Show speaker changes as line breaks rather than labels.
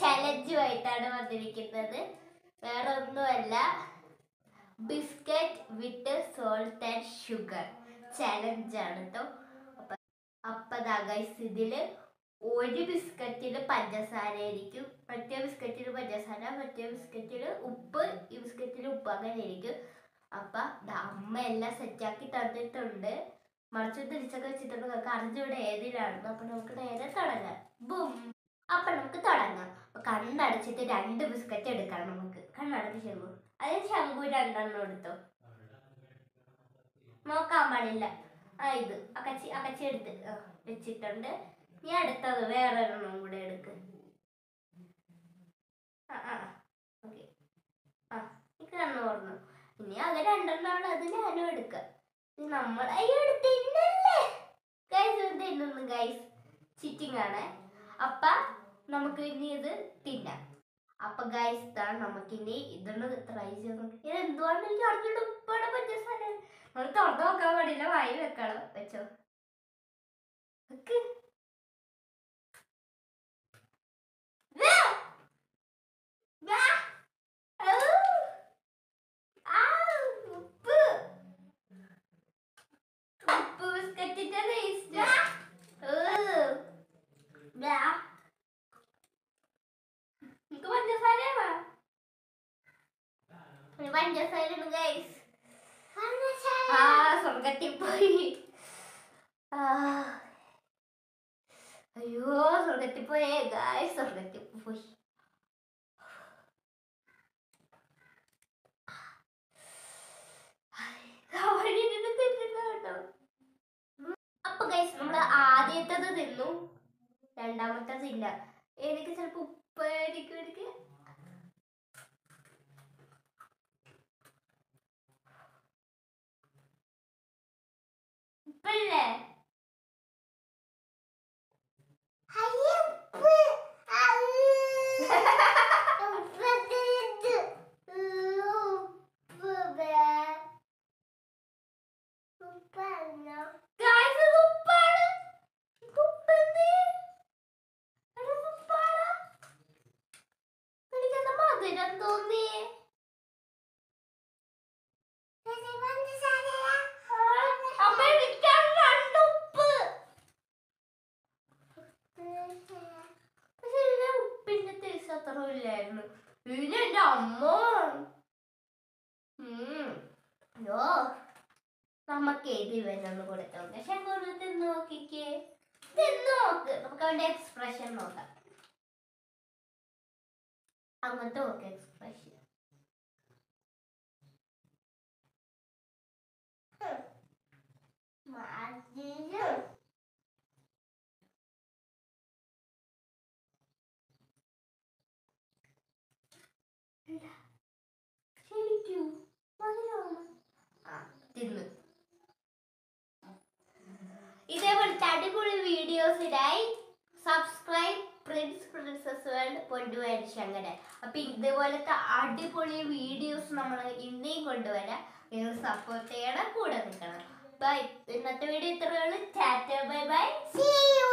ചലഞ്ചുമായിട്ടാണ് വന്നിരിക്കുന്നത്. വേറെ ഒന്നുമല്ല, biscuit with salt and sugar ചലഞ്ചാണ് കേട്ടോ. അപ്പതാ ഗൈസ്, ഇതില് ഒരു ബിസ്ക്കറ്റില് പഞ്ചസാര ആയിരിക്കും, മറ്റേ ബിസ്ക്കറ്റില് പഞ്ചസാര, മറ്റേ ബിസ്ക്കറ്റില് ഉപ്പ്, ഈ ബിസ്ക്കറ്റില് ഉപ്പ്, അങ്ങനെ ആയിരിക്കും. അപ്പൊ അമ്മ എല്ലാം സെറ്റാക്കി തന്നിട്ടുണ്ട്. മറിച്ച് തിരിച്ചൊക്കെ വെച്ചിട്ടുണ്ട്. നമുക്ക് അറിഞ്ഞൂടെ ഏതിലാണെന്ന്. അപ്പൊ നമുക്ക് നേരെ തുടങ്ങാം. ബും. അപ്പൊ നമുക്ക് തുടങ്ങാം. അപ്പൊ കണ്ണടച്ചിട്ട് 2 ബിസ്ക്കറ്റ് എടുക്കണം. നമുക്ക് കണ്ണടച്ച് ശങ്കു, അതിന് ശങ്കു 2 എണ്ണം എടുത്തോ. നോക്കാൻ പാടില്ല. ഇത് അക്കച്ചി എടുത്ത് വെച്ചിട്ടുണ്ട്. നീ അടുത്തത് വേറെ ഒരെണ്ണം കൂടെ എടുക്ക്. ഓക്കെ. എനിക്ക് കണ്ണു ഓർന്നു. ഇനി അത് 2 എണ്ണമാണ്, അത് ഞാനും എടുക്കാം. നമ്മൾ തിന്നല്ലേ ഗൈസ്, തിന്നുന്നു ഗൈസ്, ചിറ്റിംഗ് ആണ്. അപ്പൊ നമുക്ക് ഇനി ഇത് തിന്നാം. അപ്പൊ ഗൈസ് നമുക്കിനി ഇതൊന്ന് ട്രൈ ചെയ്ത് നോക്കി. ഇത് എന്തുകൊണ്ട് എനിക്ക് അറിഞ്ഞിട്ട് ഉപ്പാണ് പഞ്ചസാര. നമ്മൾ തുറന്നു നോക്കാൻ പാടില്ല, വായി വെക്കണം. വെച്ചോ. പഞ്ചസാരയാണ് ഗൈസ്. സ്വർഗത്തിൽ പോയി. അയ്യോ, സ്വർഗത്തിൽ പോയേ ഗൈസ്, സ്വർഗത്തിൽ പോയി. അപ്പൊ ഗൈസ്, നമ്മള് ആദ്യത്തേത് തിന്നു, രണ്ടാമത്തേത് ഇല്ല. എനിക്ക് ചിലപ്പോ ഉപ്പായിരിക്കും. എനിക്ക് ഉപ്പല്ലേ? നമുക്ക് ഏത് ഇവനൊന്ന് കൊടുത്തോണ്ട് ശങ്കൂർ തിന്ന് നോക്കിക്കേ. തിന്ന് നോക്ക്, നമുക്ക് അവന്റെ എക്സ്പ്രഷൻ നോക്കാം. അങ്ങനത്തെ നോക്ക് എക്സ്പ്രഷൻ. തിന്ന്. ഇതേപോലത്തെ അടിപൊളി വീഡിയോസിനായി സബ്സ്ക്രൈബ് പ്രിൻസസ് വേൾഡ് പൊന്നുവാരി ശങ്കര. അപ്പൊ ഇതുപോലത്തെ അടിപൊളി വീഡിയോസ് നമ്മൾ ഇനിയും കൊണ്ടുവരാം. നിങ്ങൾ സപ്പോർട്ട് ചെയ്യണം, കൂടെ നിൽക്കണം. ബൈ. ഇന്നത്തെ വീഡിയോ ഇത്രയേ ഉള്ളൂ. Ta ta, bye bye, see U.